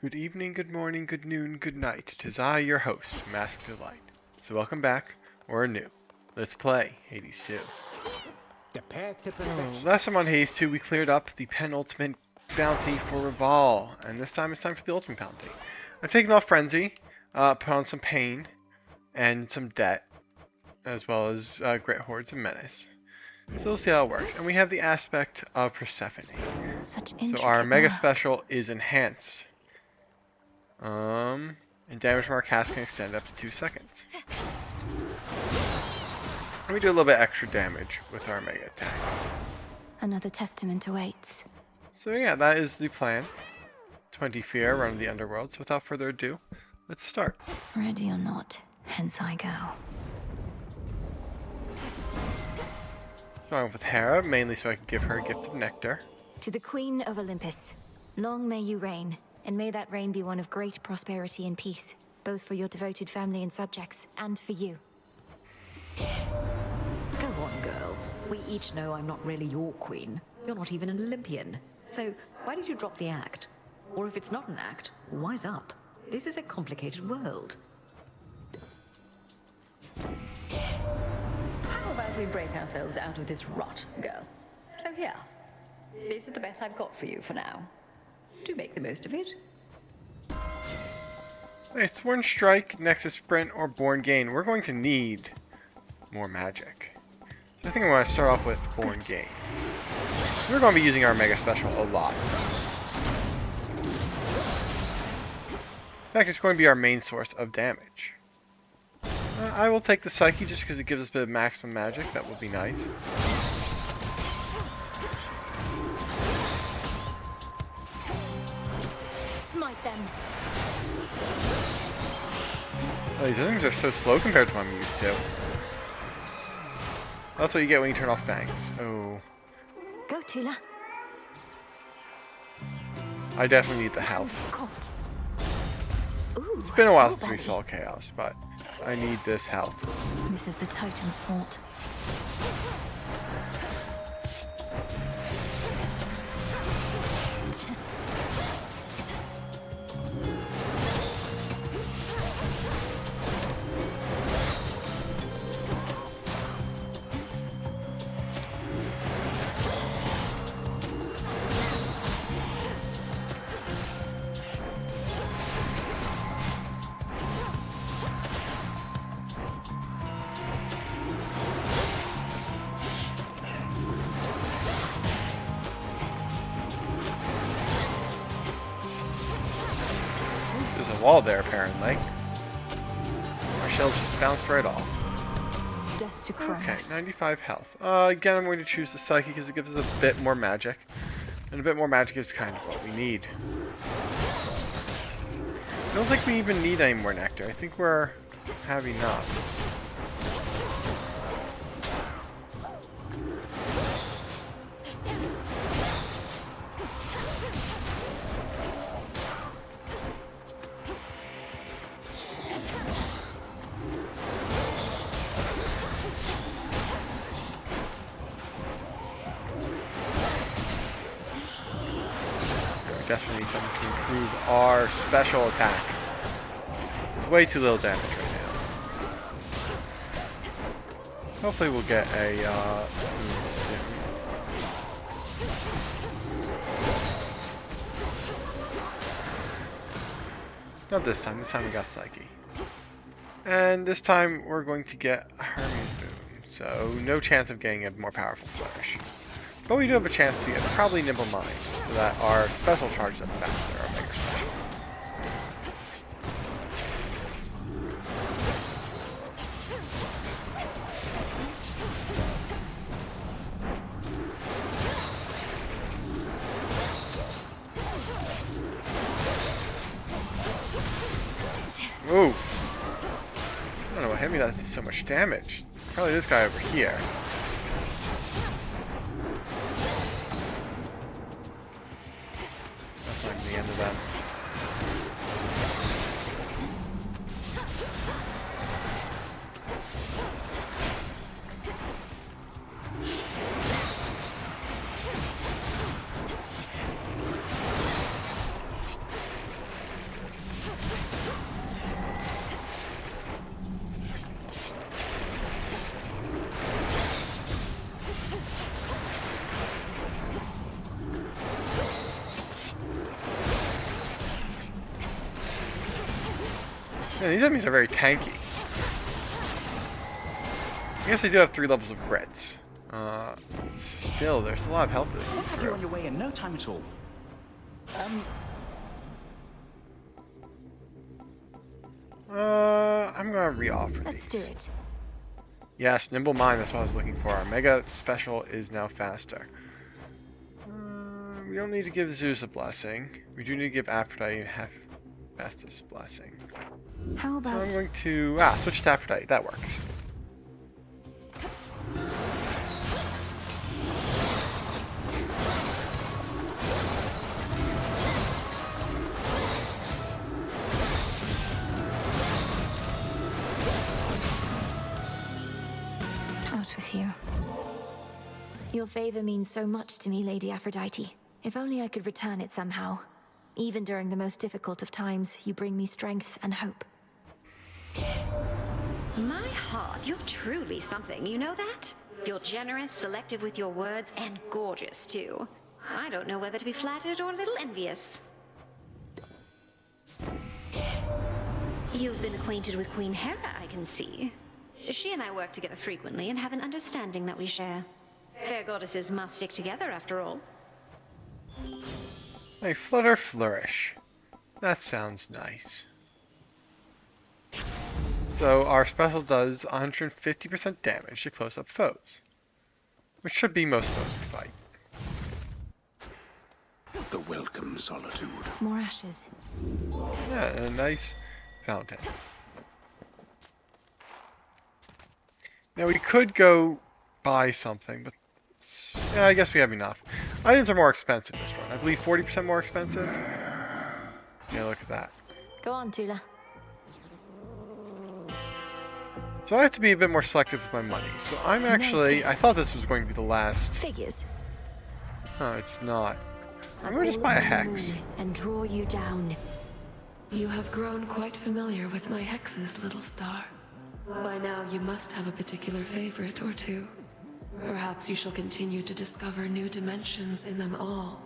Good evening, good morning, good noon, good night. 'Tis I, your host, Masked Delight. So welcome back, or new. Let's play Hades 2. The path to perfection. Last time on Hades 2, we cleared up the penultimate bounty for Raval, and this time it's time for the ultimate bounty. I've taken off Frenzy, put on some Pain, and some Debt, as well as Great Hordes and Menace. So we'll see how it works. And we have the aspect of Persephone. So our Mega Special is enhanced. And damage from our cast can extend up to 2 seconds. And we do a little bit extra damage with our mega attacks. Another testament awaits. So yeah, that is the plan. 20 fear, run the underworld. So without further ado, let's start. Ready or not, hence I go. Starting off with Hera, mainly so I can give her a gift of nectar. To the Queen of Olympus, long may you reign, and may that reign be one of great prosperity and peace, both for your devoted family and subjects, and for you. Go on, girl. We each know I'm not really your queen. You're not even an Olympian. So why did you drop the act? Or if it's not an act, wise up. This is a complicated world. How about we break ourselves out of this rot, girl? So here. This is the best I've got for you for now. Do make the most of it. Okay, Sworn Strike, Nexus Sprint, or Born Gain. We're going to need more magic. So I think I'm going to start off with Born Gain. We're going to be using our Mega Special a lot. In fact, it's going to be our main source of damage. I will take the Psyche just because it gives us a bit of maximum magic. That would be nice. Smite them. Oh, these things are so slow compared to what I'm used to. That's what you get when you turn off Fangs. Oh. Go, Tula. I definitely need the health. Caught. Ooh, It's been a while so since we badly. saw Chaos, but I need this health. This is the Titan's fault. There's a wall there, apparently. Our shells just bounced right off. Death to Okay, Chronos. 95 health. Again, I'm going to choose the Psyche because it gives us a bit more magic. And a bit more magic is kind of what we need. I don't think we even need any more nectar. I think we're have enough. Definitely need something to improve our special attack. Way too little damage right now. Hopefully we'll get a boost soon. Not this time. This time we got Psyche. And this time we're going to get Hermes Boom. So no chance of getting a more powerful Flourish. But we do have a chance to get probably Nimble Mind, so that our special charges up faster, our Mega Special. Ooh! I don't know what hit me that did so much damage. Probably this guy over here. That's not the end of them. Yeah, these enemies are very tanky. I guess they do have 3 levels of grits. Still, there's a lot of health to We'll get have you through. on your way in no time at all. I'm gonna re-offer Let's these. do it. Yes, Nimble Mind, that's what I was looking for. Our Mega Special is now faster. We don't need to give Zeus a blessing. We do need to give Aphrodite half Festus a blessing. How So about... I'm going to switch to Aphrodite. That works. Out with you. Your favor means so much to me, Lady Aphrodite. If only I could return it somehow. Even during the most difficult of times, you bring me strength and hope. My heart, you're truly something, you know that? You're generous, selective with your words, and gorgeous, too. I don't know whether to be flattered or a little envious. You've been acquainted with Queen Hera, I can see. She and I work together frequently and have an understanding that we share. Fair goddesses must stick together, after all. A Flutter Flourish. That sounds nice. So our special does 150% damage to close-up foes, which should be most foes we fight. The welcome solitude. More ashes. Yeah, and a nice fountain. Now we could go buy something, but yeah, I guess we have enough. Items are more expensive this run. I believe 40% more expensive. Yeah, look at that. Go on, Tula. So I have to be a bit more selective with my money. So I'm actually, I thought this was going to be the last. Figures. No, it's not. I'm I'll gonna just call buy a upon the hex. moon and draw you down. You have grown quite familiar with my hexes, little star. By now, you must have a particular favorite or two. Perhaps you shall continue to discover new dimensions in them all.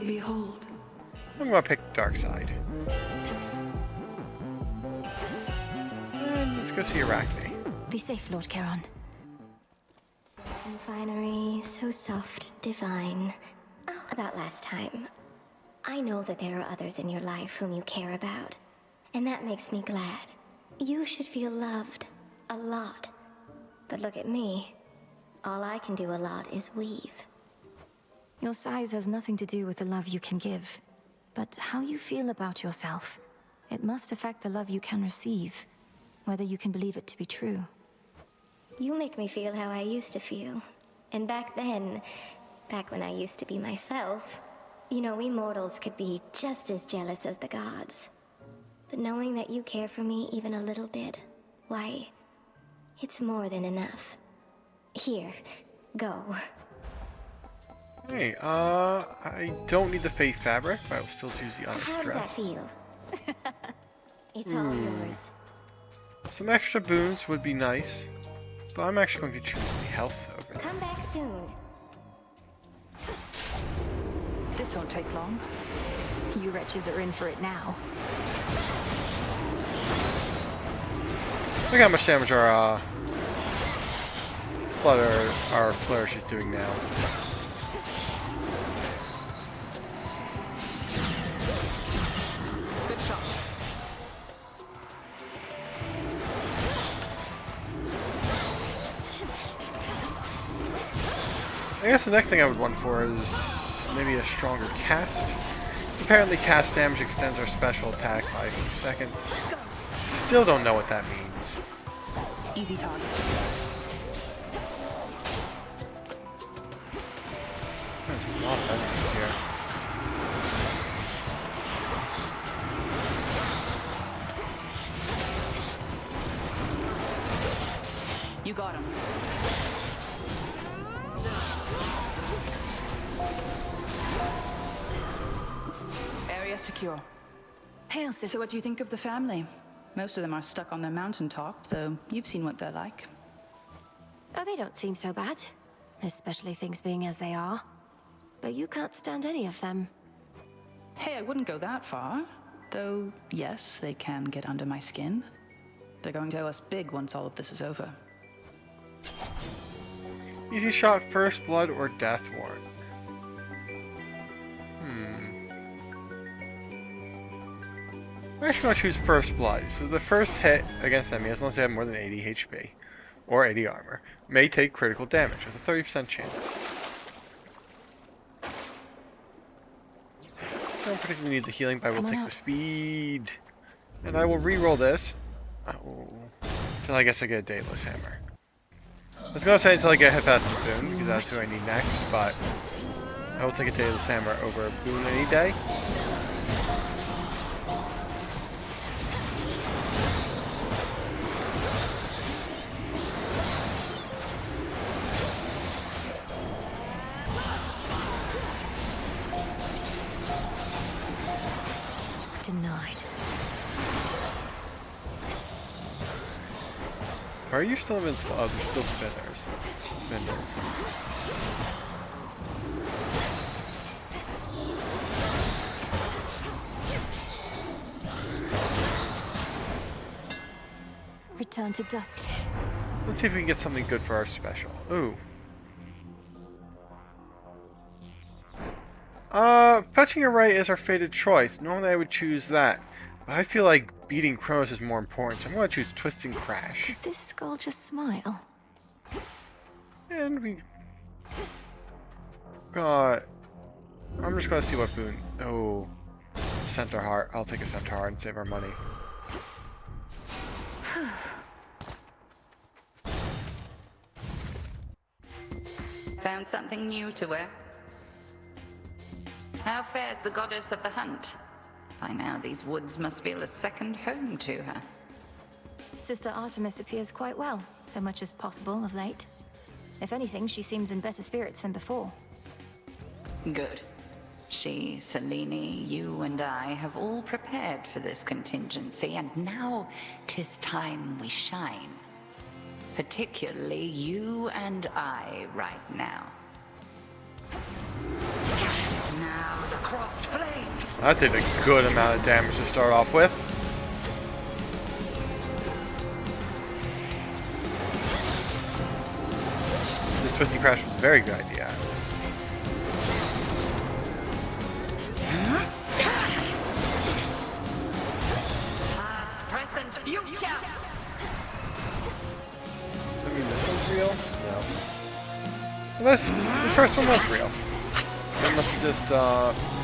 Behold. I'm gonna pick Dark Side. And let's go see Arachne. Be safe, Lord Charon. Silken finery, so soft, divine. Oh, about last time. I know that there are others in your life whom you care about, and that makes me glad. You should feel loved. A lot. But look at me. All I can do a lot is weave. Your size has nothing to do with the love you can give, but how you feel about yourself. It must affect the love you can receive, whether you can believe it to be true. You make me feel how I used to feel. And back then, back when I used to be myself, you know, we mortals could be just as jealous as the gods. But knowing that you care for me even a little bit, why, it's more than enough. Here, go. Hey, I don't need the Faith Fabric, but I will still choose the Onyx How does that Dress. feel? It's all yours. Some extra boons would be nice, but I'm actually going to choose the health over there. Come back soon. This won't take long. You wretches are in for it now. Look how much damage our Flourish is doing now. Good shot. I guess the next thing I would want for is maybe a stronger cast. So apparently cast damage extends our special attack by a few seconds. Still don't know what that means. Easy target. There's a lot of enemies here. You got him. Area secure. Hail, Sis. So what do you think of the family? Most of them are stuck on their mountaintop, though you've seen what they're like. Oh, they don't seem so bad. Especially things being as they are. But you can't stand any of them. Hey, I wouldn't go that far. Though, yes, they can get under my skin. They're going to owe us big once all of this is over. Easy shot, first blood, or death warrant. I'm actually going to choose first blood. So the first hit against enemy, as long as they have more than 80 HP or 80 armor, may take critical damage with a 30% chance. I don't particularly need the healing, but I will take the speed. And I will re-roll this. Oh. Until I guess I get a Daedalus Hammer. I was going to say until I get Hephaestus Boon, because that's who I need next, but I will take a Daedalus Hammer over a Boon any day. Denied. Are you still invincible? Oh, there's still spinners. Spindles. Return to dust. Let's see if we can get something good for our special. Ooh. Fetching a right is our fated choice. Normally I would choose that. But I feel like beating Chronos is more important, so I'm going to choose Twist and Crash. Did this skull just smile? And we got... I'm just going to see what boon... Oh. Centaur Heart. I'll take a Centaur Heart and save our money. Found something new to wear? How fares the goddess of the hunt? By now, these woods must feel a second home to her. Sister Artemis appears quite well, so much as possible of late. If anything, she seems in better spirits than before. Good. She, Selene, you and I have all prepared for this contingency, and now 'tis time we shine. Particularly you and I right now. Now the crossed flames. That did a good amount of damage to start off with. This Twisty Crash was a very good idea. Past, present, future. I mean, this one's real? No. Unless the first one was real. I must have just,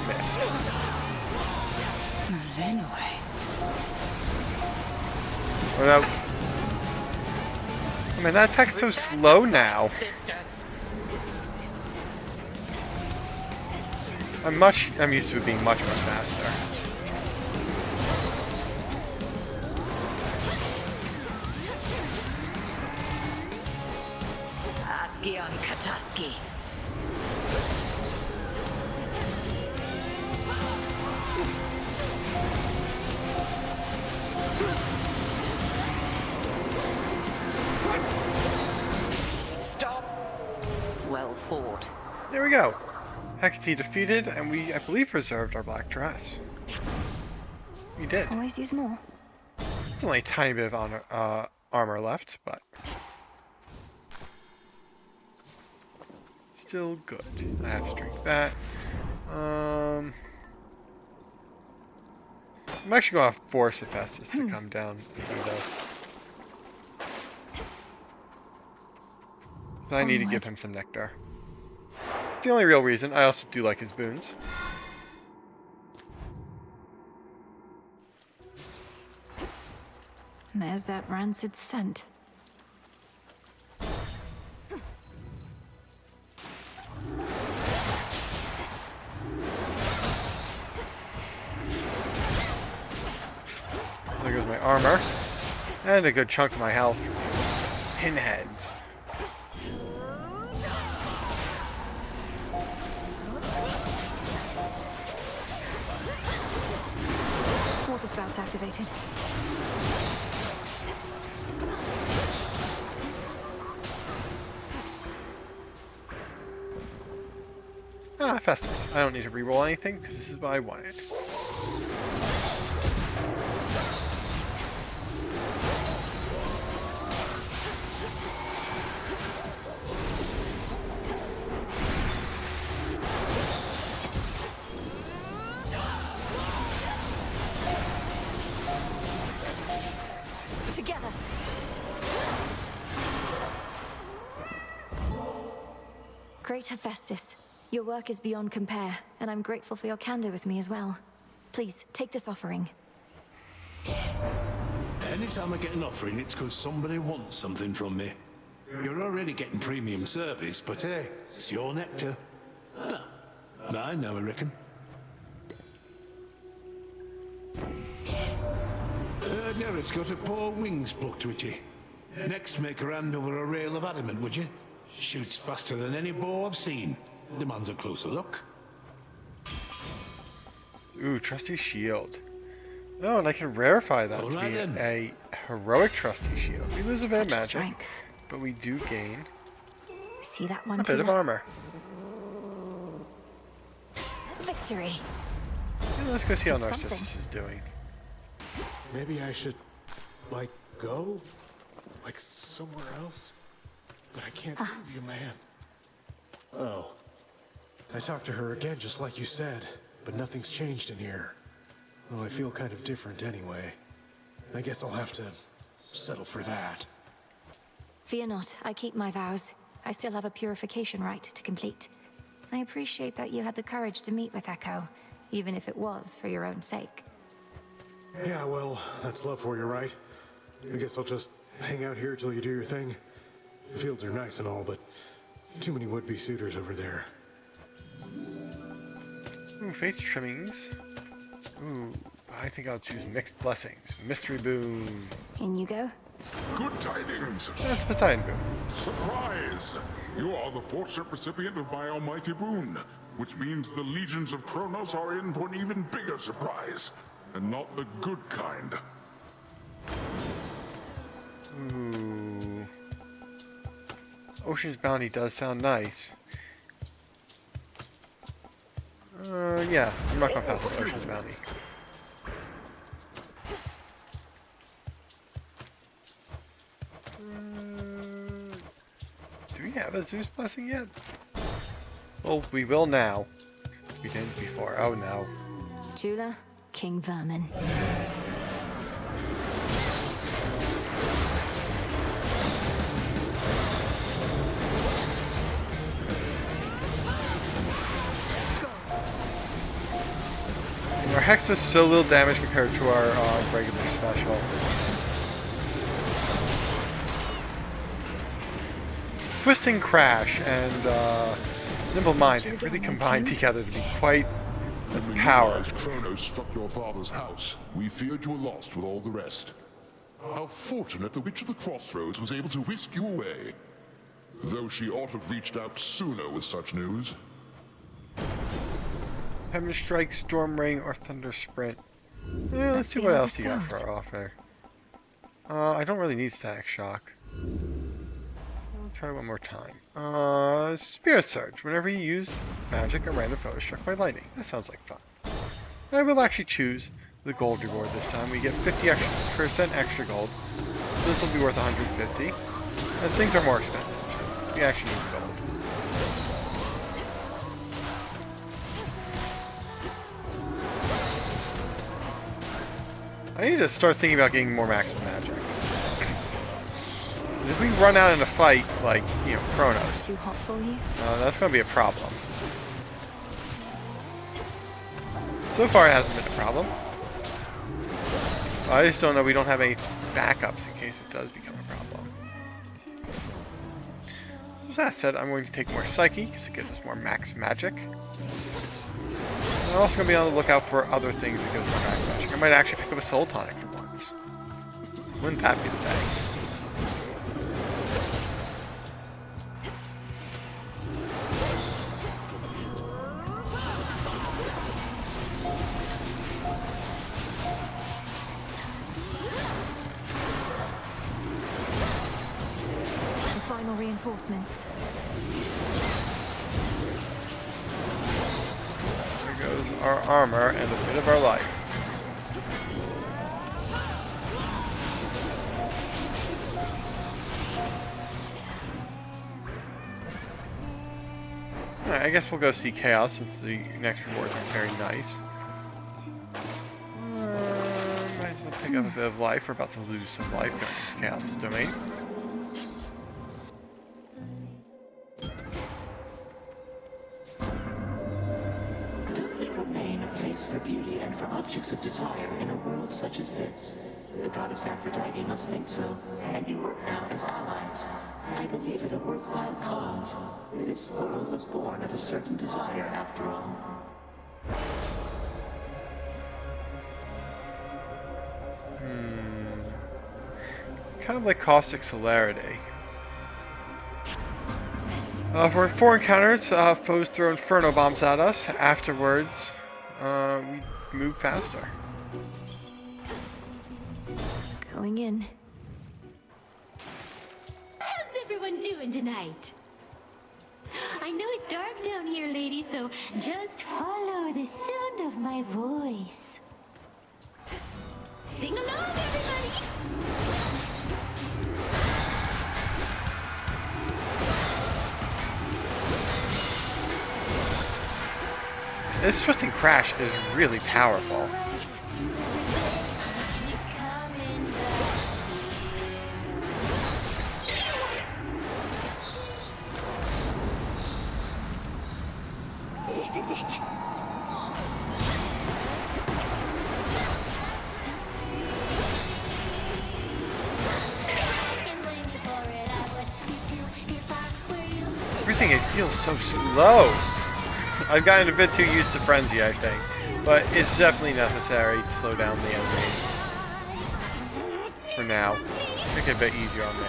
missed. Melinoë. Or that... I mean, that attack's so slow now. I'm used to it being much faster. Aski on Kataski. Stop. Well fought. There we go. Hecate defeated, and we, I believe, preserved our black dress. We did. Always use more. It's only a tiny bit of armor left, but still good. I have to drink that. I'm actually going to force Hephaestus to come down and do this. So I need to give him some nectar. It's the only real reason. I also do like his boons. There's that rancid scent. There goes my armor. And a good chunk of my health. Pinheads. Water spouts activated. Ah, Festus. I don't need to reroll anything because this is what I wanted. Together. Great Hephaestus, your work is beyond compare, and I'm grateful for your candor with me as well. Please, take this offering. Anytime I get an offering, it's because somebody wants something from me. You're already getting premium service, but hey, it's your nectar. Mine now, I reckon. Neris got a poor wings plucked with you. Next, make her hand over a rail of adamant, would you? Shoots faster than any bow I've seen. Demands a closer look. Ooh, trusty shield. Oh, and I can rarefy that to be a heroic trusty shield. We lose a bit of magic, Strength. but we do gain See that one, a bit of armor. Victory. Yeah, let's go see how It's Narcissus something. is doing. Maybe I should, like, go? Like, somewhere else? But I can't leave you, man. Oh. I talked to her again, just like you said, but nothing's changed in here. Well, I feel kind of different anyway. I guess I'll have to settle for that. Fear not, I keep my vows. I still have a purification rite to complete. I appreciate that you had the courage to meet with Echo, even if it was for your own sake. Yeah, well, that's love for you, right? I guess I'll just hang out here till you do your thing. The fields are nice and all, but too many would-be suitors over there. Ooh, faith trimmings. Ooh, I think I'll choose mixed blessings. Mystery boon. In you go. Good tidings! That's Poseidon boon. Surprise! You are the fortunate recipient of my almighty boon, which means the legions of Chronos are in for an even bigger surprise, and not the good kind. Ooh. Ocean's Bounty does sound nice. Yeah, I'm not gonna pass the Ocean's Bounty. Do we have a Zeus blessing yet? Well, we will now. We didn't before. Oh no. Tula, King Vermin. Our Hex does so little damage compared to our regular special. Twisting Crash and Nimble Mind have really combined together to be quite a power. As Chronos struck your father's house, we feared you were lost with all the rest. How fortunate the Witch of the Crossroads was able to whisk you away. Though she ought to have reached out sooner with such news. Hammer Strike, Storm Ring, or Thunder Sprint. Yeah, let's see what else you got for our offer. I don't really need Static Shock. I'll try one more time. Spirit Surge. Whenever you use magic, a random foe is struck by lightning. That sounds like fun. I will actually choose the gold reward this time. We get 50% extra gold. This will be worth 150. And things are more expensive, so we actually need gold. I need to start thinking about getting more maximum magic. If we run out in a fight, like, you know, Chronos, Too hot for you? that's going to be a problem. So far it hasn't been a problem. I just don't know, we don't have any backups in case it does become a problem. With that said, I'm going to take more Psyche, because it gives us more max magic. I'm also going to be on the lookout for other things that give us more max magic. I might actually pick up a Soul Tonic for once. Wouldn't that be the day? The final reinforcements. There goes our armor and a bit of our life. Alright, I guess we'll go see Chaos since the next rewards are very nice. Might as well pick pick up a bit of life. We're about to lose some life going into Chaos Domain. Does there remain a place for beauty and for objects of desire in a world such as this? The goddess Aphrodite must think so, and you work now as allies. I believe it a worthwhile cause. This world was born of a certain desire, after all. Kind of like caustic celerity. For 4 encounters, foes throw inferno bombs at us. Afterwards, we move faster. Going in. How's everyone doing tonight? I know it's dark down here, ladies, so just follow the sound of my voice. Sing along, everybody! This twisting crash is really powerful. This is it. Everything, it feels so slow. I've gotten a bit too used to Frenzy, I think. But it's definitely necessary to slow down the enemy. For now. Make it a bit easier on me.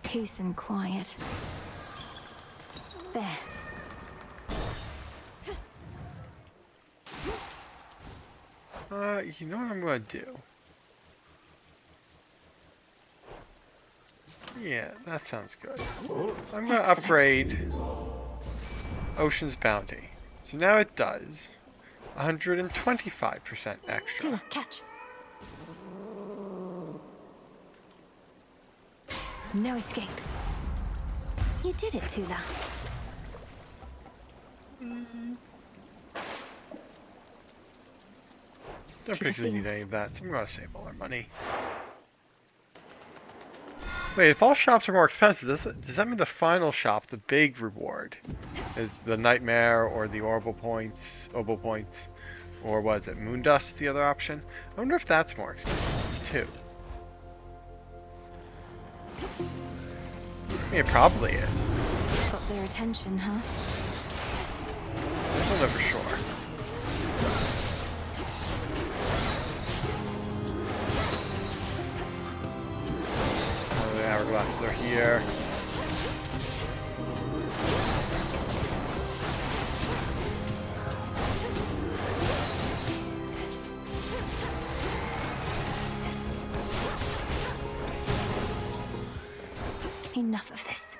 Peace and quiet. There. You know what I'm gonna do? Yeah, that sounds good. I'm gonna upgrade Ocean's Bounty. So now it does 125% extra. Tula, catch. No escape. You did it, Tula. Don't particularly need any of that, so I'm gonna save all our money. Wait, if all shops are more expensive, does that mean the final shop, the big reward, is the Nightmare or the Obo points, or what is it, Moondust, the other option? I wonder if that's more expensive too. I mean, it probably is. Got their attention, huh? I don't know for sure. The hourglasses are here. Enough of this.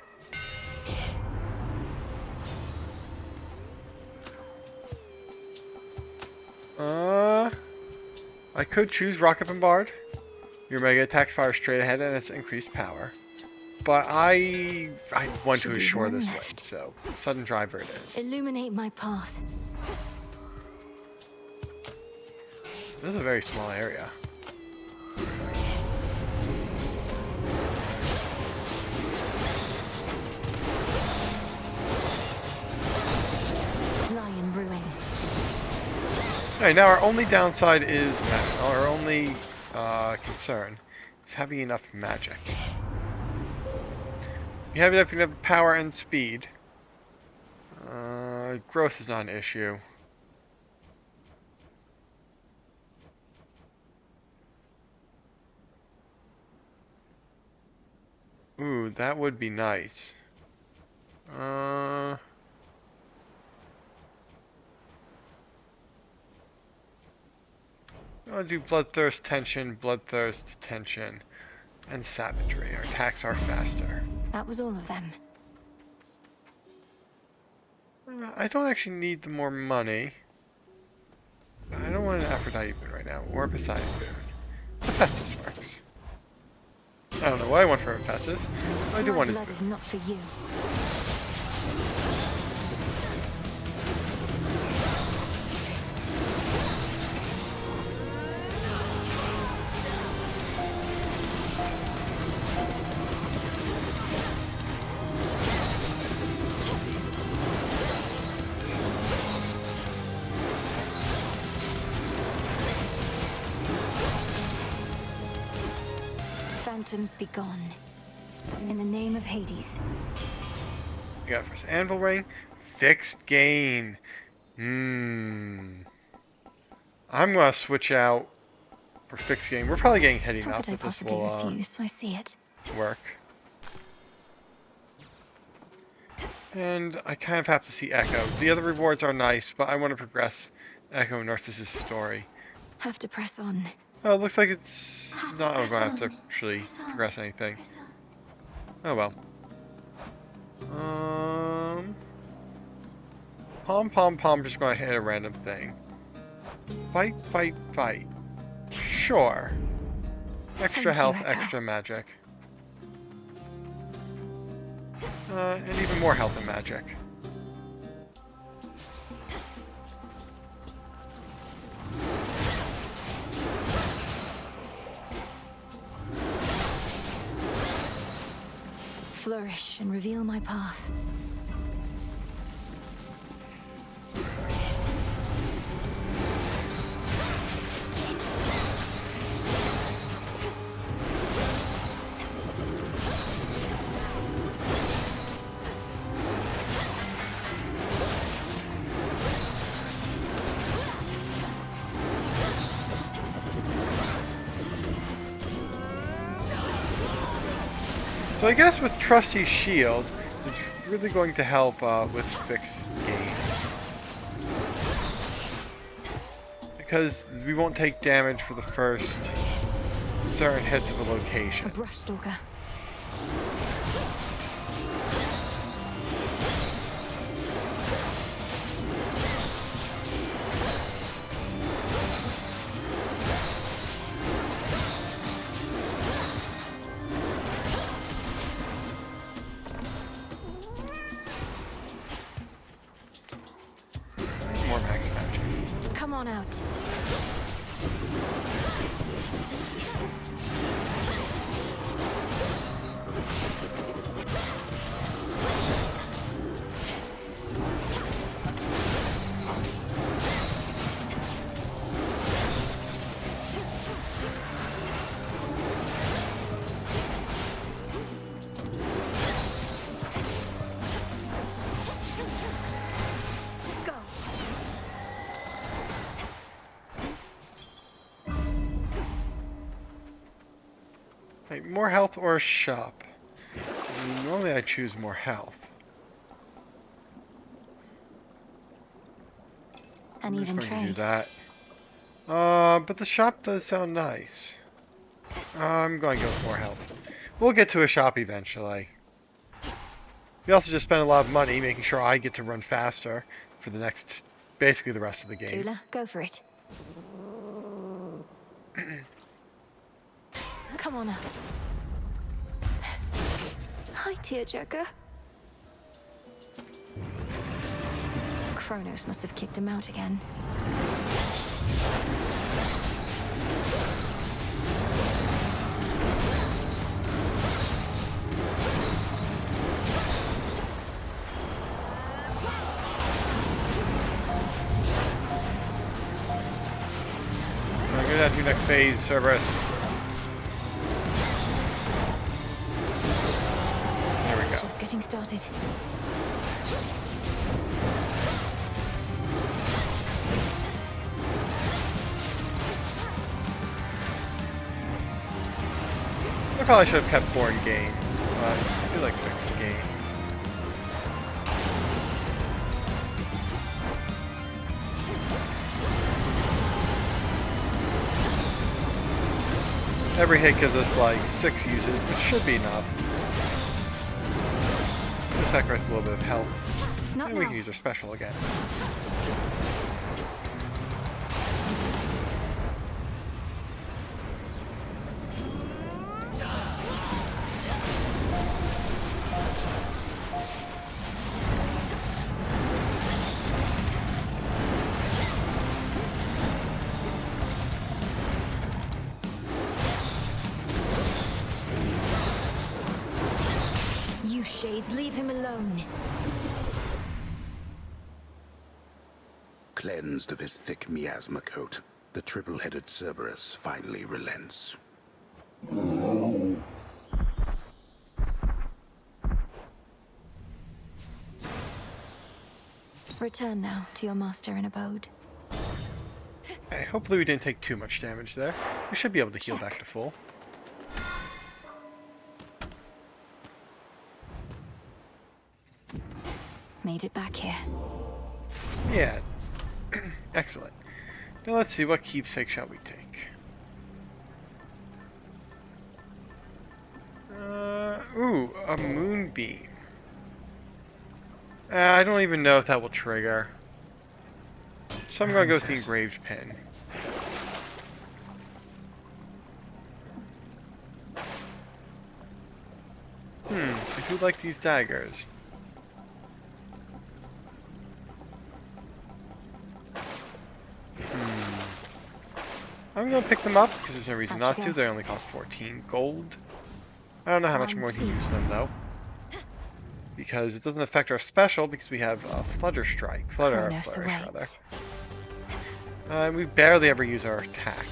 I could choose Rocket Bombard. Your mega attack fires straight ahead and it's increased power. But I want to assure this win, so Sudden Driver it is. Illuminate my path. This is a very small area. Lion ruin. Alright, now our only downside is, our only concern is having enough magic. You have enough power and speed. Growth is not an issue. Ooh, that would be nice. I'll do Bloodthirst, Tension, and Savagery. Our attacks are faster. That was all of them. I don't actually need the more money. I don't want an Aphrodite boon right now, or a Poseidon boon. Hephaestus works. I don't know what I want from Hephaestus. I do want his blood is boot. not for you. Phantoms be gone. In the name of Hades. We got first anvil ring, fixed gain. I'm gonna switch out for fixed gain. We're probably getting heady How enough could I that this possibly will refuse? I see it. work. And I kind of have to see Echo. The other rewards are nice, but I want to progress Echo and Narcissus' story. Have to press on. Oh, it looks like it's not going to have to on. actually Press on. progress anything. Press on. Oh well. Pom, just going to hit a random thing. Fight, fight, fight. Sure. Extra Thank you, health, Echo. extra magic. And even more health and magic. Flourish and reveal my path. So I guess with Trusty's shield, it's really going to help with fixed gain. Because we won't take damage for the first certain hits of a A location. brush stalker. More max magic. Come on out. Go. Right, more health or a shop? Normally I choose more health. And I'm just even going to do trade. that. But the shop does sound nice. I'm going to go with more health. We'll get to a shop eventually. We also just spent a lot of money making sure I get to run faster for the next, basically the rest of the game. Tula, go for it. Come on out. Hi, tearjerker. Chronos must have kicked him out again. I'm going to have to do next phase, Cerberus. There we go. Just getting started. I probably should have kept Born Game, but I feel like fixed game. Every hit gives us like 6 uses, which should be enough. Just sacrifice a little bit of health. Not And we now. can use our special again. leave him alone. Cleansed of his thick miasma coat, the triple-headed Cerberus finally relents. Return now to your master and abode. Okay, hopefully we didn't take too much damage there. We should be able to heal back to full. Made it back here. Yeah. Excellent. Now let's see, what keepsake shall we take? Ooh, a moonbeam. I don't even know if that will trigger. So I'm gonna go with the engraved pin. If you like these daggers. I'm gonna pick them up because there's no reason not to. They only cost 14 gold. I don't know how much more we can use them though, because it doesn't affect our special because we have a Flutter Strike, Flourish rather. We barely ever use our attack.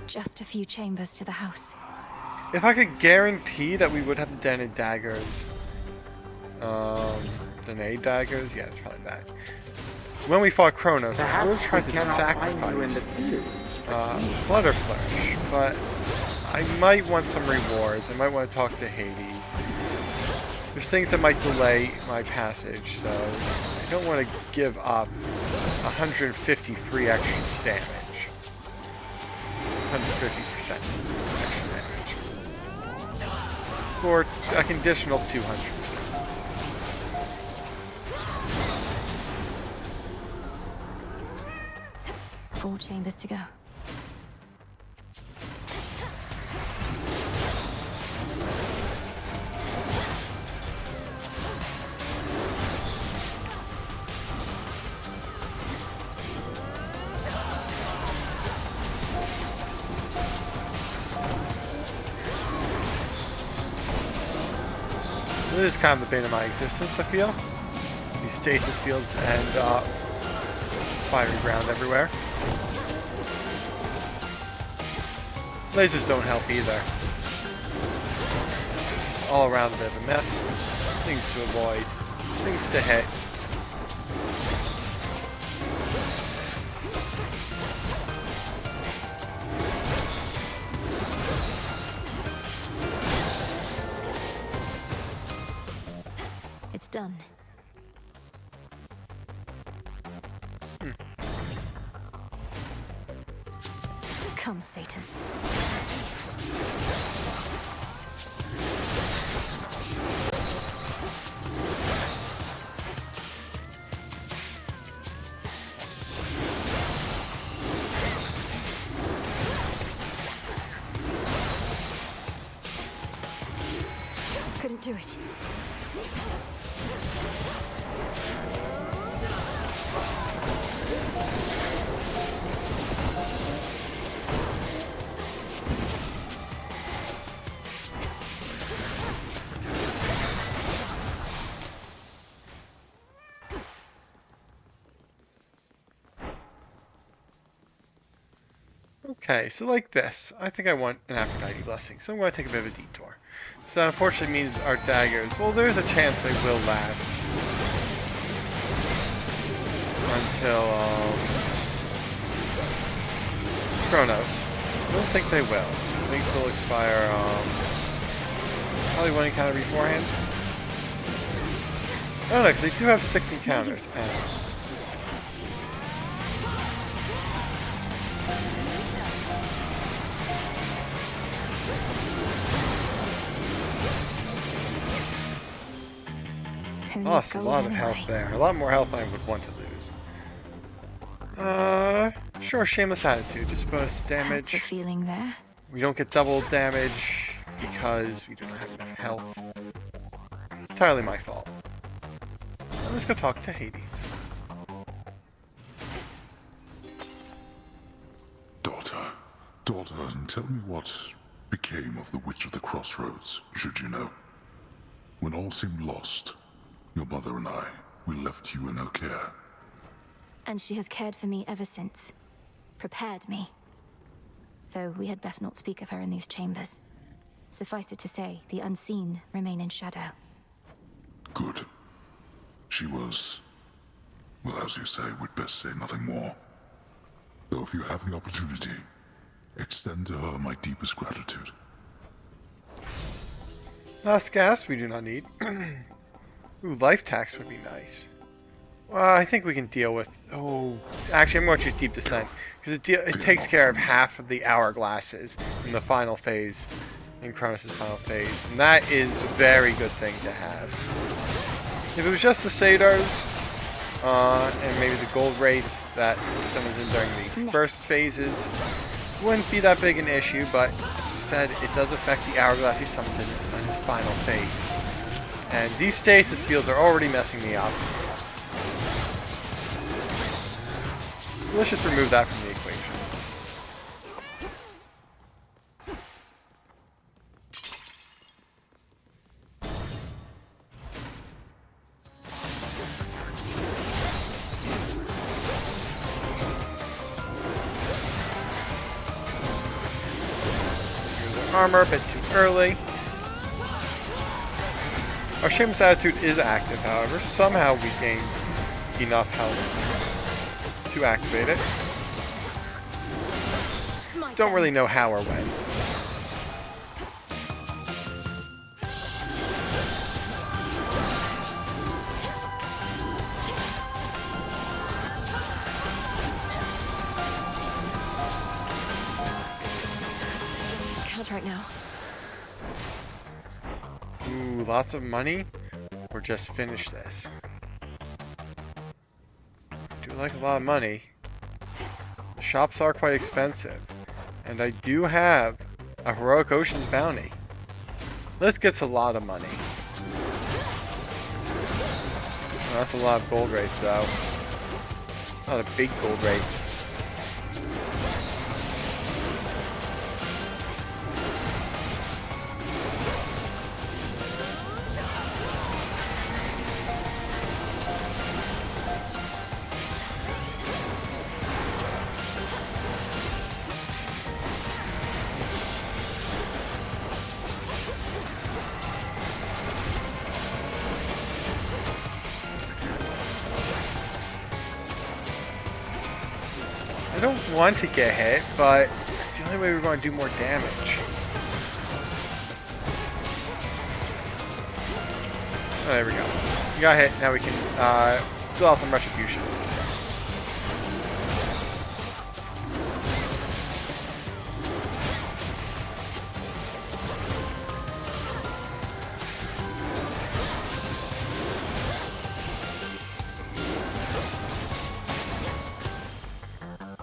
Just a few chambers to the house. If I could guarantee that we would have the dented daggers, denade daggers, yeah, it's probably that. When we fought Chronos, I would try to sacrifice Flutter Flourish, but I might want some rewards. I might want to talk to Hades. There's things that might delay my passage, so I don't want to give up 150 free extra damage. 150% extra damage. For a conditional 200%. Four chambers to go. This is kind of the bane of my existence, I feel. These stasis fields and fiery ground everywhere. Lasers don't help either. It's all around a bit of a mess. Things to avoid. Things to hit. It's done. Come, satyrs. Couldn't do it. Okay, so like this. I think I want an Aphrodite blessing, so I'm going to take a bit of a detour. So that unfortunately means our daggers, well, there's a chance they will last until Chronos. I don't think they will. I think they'll expire probably one encounter beforehand. I don't know, because they do have 6 encounters. Lost a lot of health there. A lot more health than I would want to lose. Sure, shameless attitude. Just bonus damage. That's a feeling there. We don't get double damage because we don't have enough health. Entirely my fault. Now let's go talk to Hades. Daughter, tell me what became of the Witch of the Crossroads, should you know. When all seemed lost, your mother and I, we left you in her care. And she has cared for me ever since. Prepared me. Though we had best not speak of her in these chambers. Suffice it to say, the unseen remain in shadow. Good. She was... well, as you say, we'd best say nothing more. Though if you have the opportunity, extend to her my deepest gratitude. Last gas we do not need. Ooh, life tax would be nice. Well, I think we can deal with... oh, actually I'm going to choose Deep Descent. Because it takes care of half of the hourglasses in the final phase. In Chronos' final phase. And that is a very good thing to have. If it was just the Sadars, and maybe the gold race that someone's in during the first phases, it wouldn't be that big an issue, but as I said, it does affect the hourglass he summons in his final phase. And these stasis fields are already messing me up. Let's just remove that from the equation. Armor a bit too early. Our Shameless Attitude is active, however. Somehow we gained enough health to activate it. Don't really know how or when. Right now. Ooh, lots of money? Or just finish this? Do like a lot of money. The shops are quite expensive. And I do have a Heroic Oceans bounty. This gets a lot of money. Oh, that's a lot of gold race though. Not a big gold race. I don't want to get hit, but it's the only way we're going to do more damage. Oh, there we go. We got hit, now we can fill out some retribution.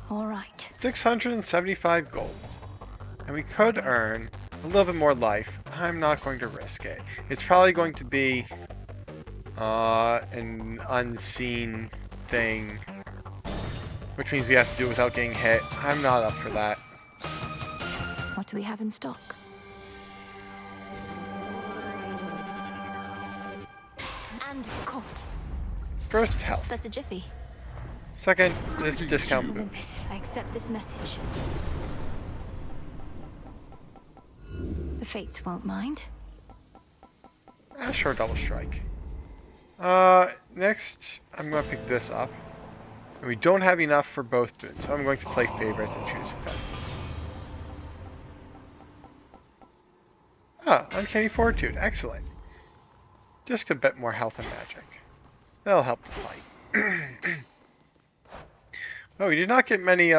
All right. 675 gold. And we could earn a little bit more life. I'm not going to risk it. It's probably going to be an unseen thing, which means we have to do it without getting hit. I'm not up for that. What do we have in stock? And caught. First, health. That's a jiffy. Second, this discount boon. Olympus, I accept this message. The Fates won't mind. Sure, double strike. Next, I'm going to pick this up. And we don't have enough for both boons, so I'm going to play favorites and choose Festus. Ah, Uncanny Fortitude, excellent. Just a bit more health and magic. That'll help the fight. Oh, we did not get many,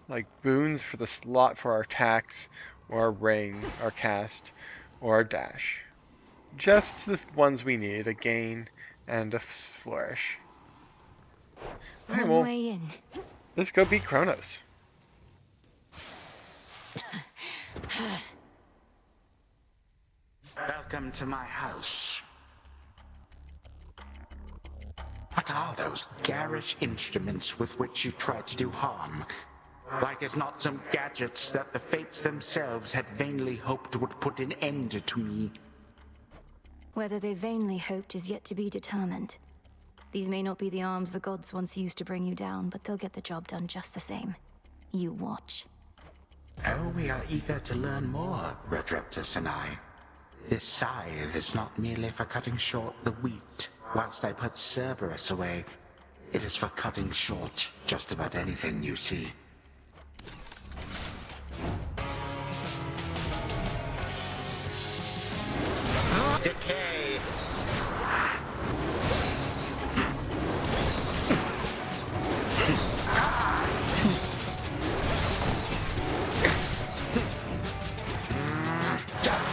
like, boons for the slot for our attacks, or our ring, our cast, or our dash. Just the ones we need, a gain and a flourish. Alright, well, way in. Let's go beat Chronos. Welcome to my house. What are those garish instruments with which you try to do harm? Like it's not some gadgets that the fates themselves had vainly hoped would put an end to me. Whether they vainly hoped is yet to be determined. These may not be the arms the gods once used to bring you down, but they'll get the job done just the same. You watch. Oh, we are eager to learn more, Redreptus and I. This scythe is not merely for cutting short the wheat, whilst I put Cerberus away. It is for cutting short just about anything you see. Decay!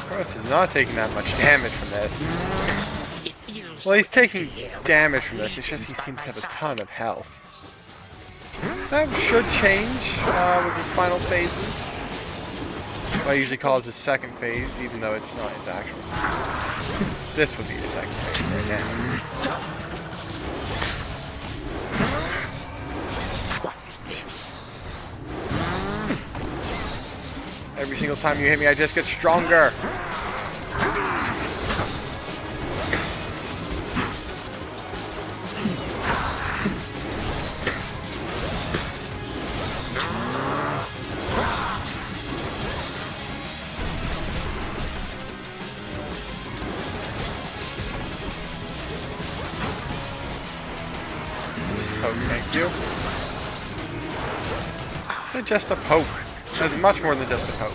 Chronos is not taking that much damage from this. Well, he's taking damage from this, it's just he seems to have a ton of health. That should change with his final phases. What I usually call his second phase, even though it's not his actual second. This would be his second phase right now. What is this? Every single time you hit me, I just get stronger. Thank you. They're just a poke. There's much more than just a poke.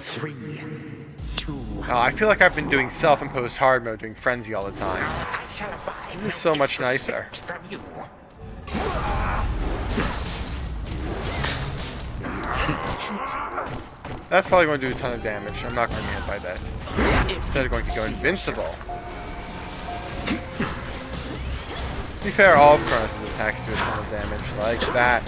Three, two. Oh, I feel like I've been doing self-imposed hard mode, doing frenzy all the time. This is so much nicer. That's probably going to do a ton of damage. I'm not going to get hit by this. Instead of going to go invincible. To be fair, all of Chronos' attacks do a ton of damage, like that.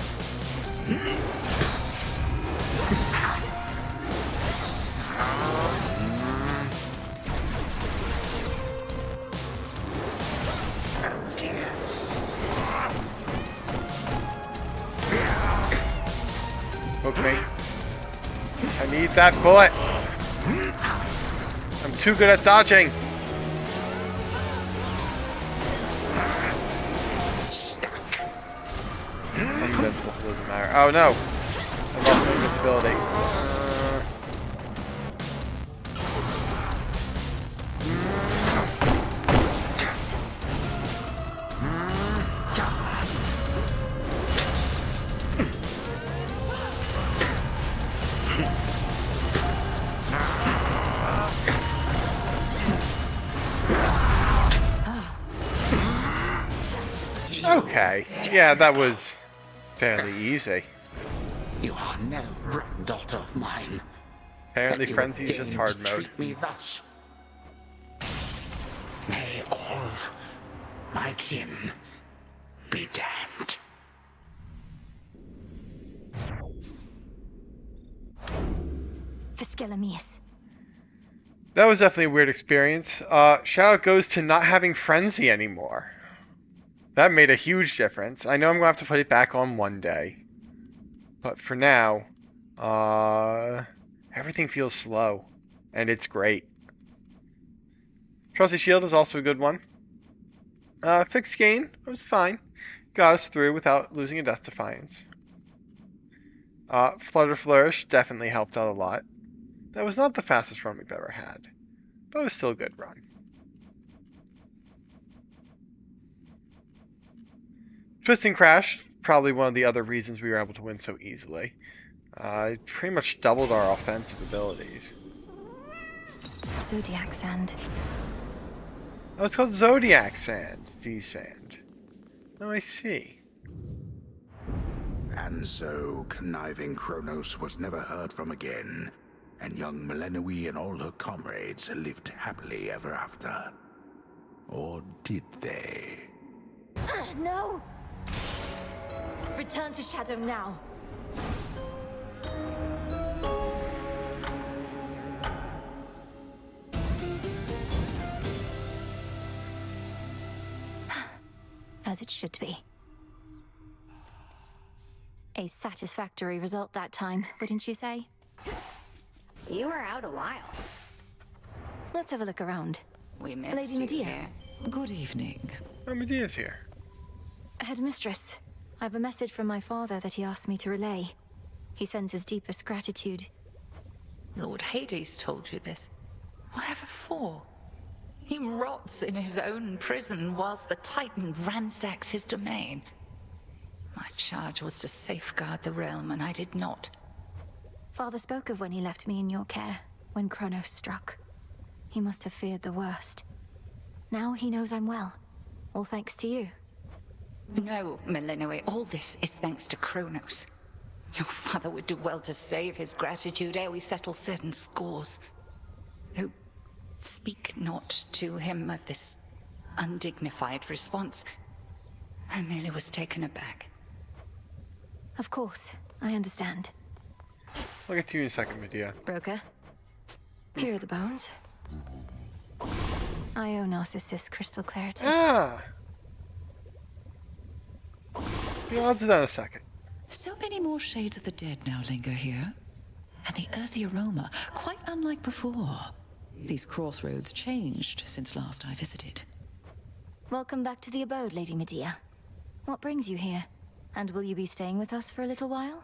Poke me. I need that bullet. I'm too good at dodging. I'm invincible, it doesn't matter. Oh no! I lost my invincibility. Okay, yeah, that was fairly easy. You are no granddaughter of mine. Apparently frenzy's just hard mode. Treat me thus. May all my kin be damned. Fiskelamius. That was definitely a weird experience. Shout out goes to not having frenzy anymore. That made a huge difference. I know I'm going to have to put it back on one day. But for now, everything feels slow. And it's great. Trusty Shield is also a good one. Fixed Gain was fine. Got us through without losing a Death Defiance. Flutter Flourish definitely helped out a lot. That was not the fastest run we've ever had. But it was still a good run. Twisting Crash, probably one of the other reasons we were able to win so easily. Pretty much doubled our offensive abilities. Zodiac Sand. Oh, it's called Zodiac Sand. Z-Sand. Oh, I see. And so, conniving Chronos was never heard from again, and young Melinoë and all her comrades lived happily ever after. Or did they? No! Return to Shadow now. as it should be. A satisfactory result that time, wouldn't you say? You were out a while. Let's have a look around. We missed Lady you Medea. here. Good evening. Oh, Medea's here. Headmistress, I have a message from my father that he asked me to relay. He sends his deepest gratitude. Lord Hades told you this. Whatever for? He rots in his own prison whilst the Titan ransacks his domain. My charge was to safeguard the realm, and I did not. Father spoke of when he left me in your care, when Chronos struck. He must have feared the worst. Now he knows I'm well. All thanks to you. No, Melinoë, all this is thanks to Chronos. Your father would do well to save his gratitude ere we settle certain scores. Oh, speak not to him of this undignified response. I merely was taken aback. Of course, I understand. I'll get to you in a second, Medea. Broker, here are the bones. I owe Narcissus crystal clarity. Ah! Yeah, I'll do that in a second. So many more shades of the dead now linger here. And the earthy aroma, quite unlike before. These crossroads changed since last I visited. Welcome back to the abode, Lady Medea. What brings you here? And will you be staying with us for a little while?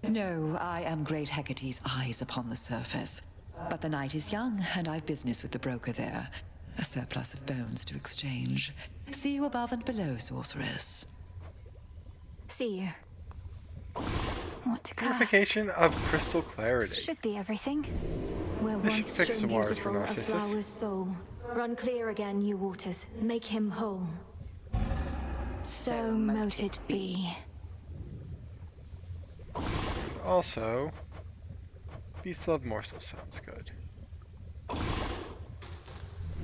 No, I am Great Hecate's eyes upon the surface. But the night is young, and I've business with the broker there. A surplus of bones to exchange. See you above and below, sorceress. See you. What to cast? Purification of crystal clarity. Should be everything. Where We should once fix shone some waters for beautiful a Narcissus. flower's soul. Run clear again, you waters. Make him whole. So mote it be. Also, Beast Love Morsel sounds good.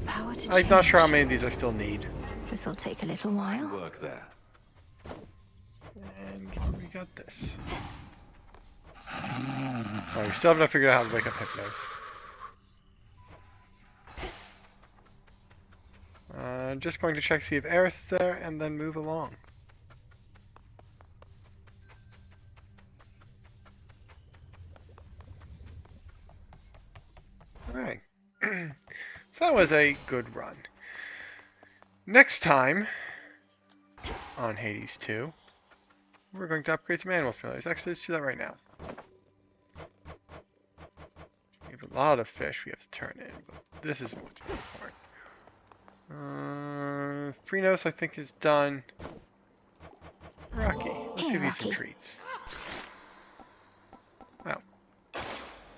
Power to I'm not change. sure how many of these I still need. This'll take a little while. Work there. And we got this. Oh, we still haven't figured out how to wake up Hypnos. Just going to check see if Eris is there and then move along. Alright. So that was a good run. Next time on Hades 2, we're going to upgrade some animal familiars. Actually, let's do that right now. We have a lot of fish we have to turn in, but this isn't what's important. Chronos, I think, is done. Rocky, let's Hey, give you some Rocky. treats. Oh.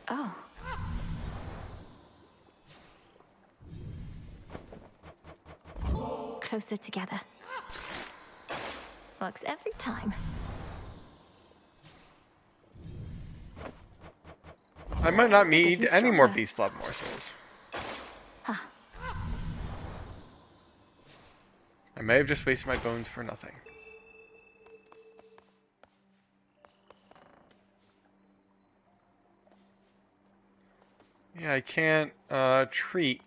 Oh. Closer together. Works every time. I might not need Getting any more stronger. Beast Love Morsels. Ah. I may have just wasted my bones for nothing. Yeah, I can't treat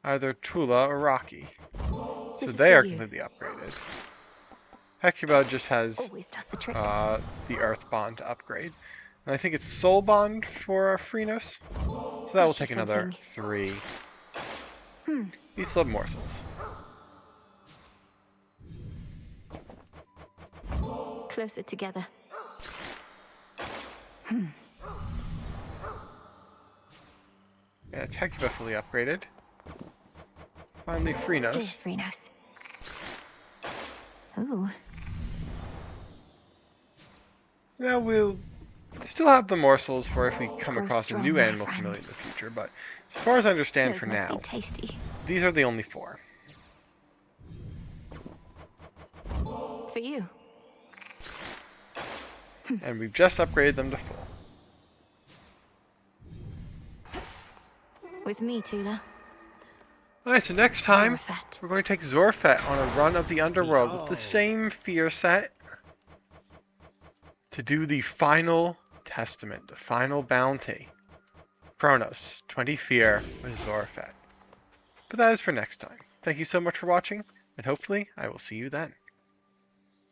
either Tula or Rocky. So This is they for are you. completely upgraded. Hecuba just has Always does the trick. the Earth Bond to upgrade. And I think it's Soul Bond for Chronos. So that will Got you take another something. 3 Hmm. Beast Love Morsels. Closer together. Yeah, it's Hecuba fully upgraded. Finally, Here, Chronos. Chronos. Ooh. Now we'll still have the morsels for if we come Grow across strong, a new my animal friend. familiar in the future, but as far as I understand Those for must now, be tasty. these are the only 4. For you. And we've just upgraded them to full. With me, Tula. Alright, so next time, Zorfet. we're going to take Zorfet on a run of the underworld with the same fear set to do the final testament, the final bounty. Chronos, 20 fear with Zorfet. But that is for next time. Thank you so much for watching. and hopefully I will see you then.